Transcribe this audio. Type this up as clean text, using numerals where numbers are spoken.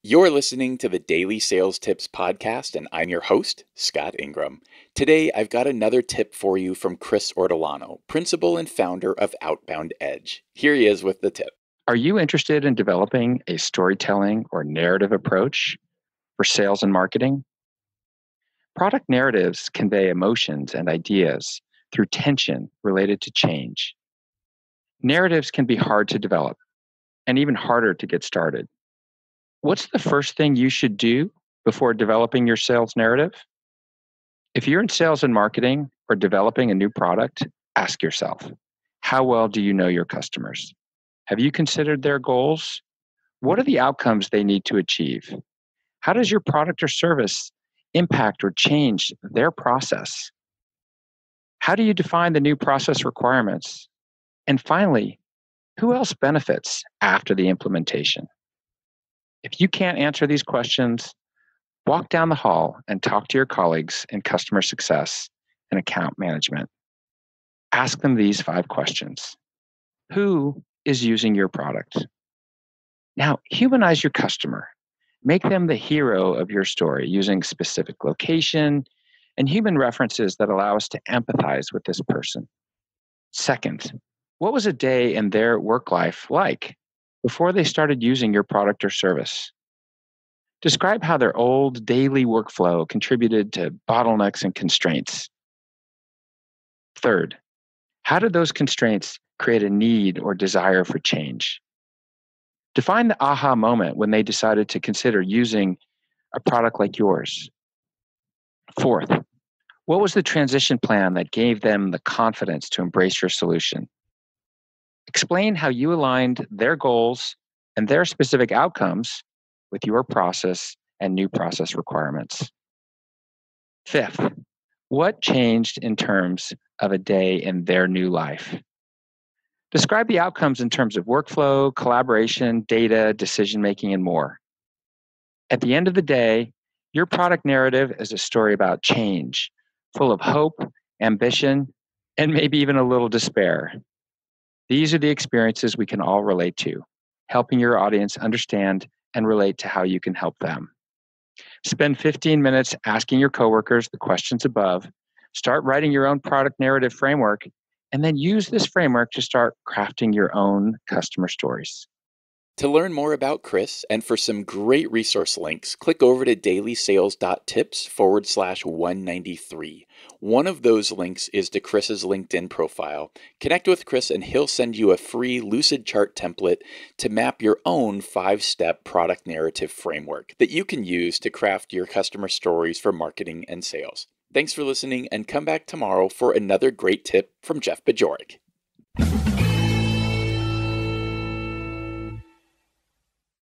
You're listening to the Daily Sales Tips Podcast, and I'm your host, Scott Ingram. Today, I've got another tip for you from Chris Ortolano, principal and founder of Outbound Edge. Here he is with the tip. Are you interested in developing a storytelling or narrative approach for sales and marketing? Product narratives convey emotions and ideas through tension related to change. Narratives can be hard to develop and even harder to get started. What's the first thing you should do before developing your sales narrative? If you're in sales and marketing or developing a new product, ask yourself, how well do you know your customers? Have you considered their goals? What are the outcomes they need to achieve? How does your product or service impact or change their process? How do you define the new process requirements? And finally, who else benefits after the implementation? If you can't answer these questions, walk down the hall and talk to your colleagues in customer success and account management. Ask them these 5 questions. Who is using your product? Now, humanize your customer. Make them the hero of your story using specific location and human references that allow us to empathize with this person. Second, what was a day in their work life like before they started using your product or service? Describe how their old daily workflow contributed to bottlenecks and constraints. Third, how did those constraints create a need or desire for change? Define the aha moment when they decided to consider using a product like yours. Fourth, what was the transition plan that gave them the confidence to embrace your solution? Explain how you aligned their goals and their specific outcomes with your process and new process requirements. Fifth, what changed in terms of a day in their new life? Describe the outcomes in terms of workflow, collaboration, data, decision-making, and more. At the end of the day, your product narrative is a story about change, full of hope, ambition, and maybe even a little despair. These are the experiences we can all relate to, helping your audience understand and relate to how you can help them. Spend 15 minutes asking your coworkers the questions above, start writing your own product narrative framework, and then use this framework to start crafting your own customer stories. To learn more about Chris and for some great resource links, click over to dailysales.tips/193. One of those links is to Chris's LinkedIn profile. Connect with Chris and he'll send you a free Lucid chart template to map your own 5-step product narrative framework that you can use to craft your customer stories for marketing and sales. Thanks for listening and come back tomorrow for another great tip from Jeff Bajorek.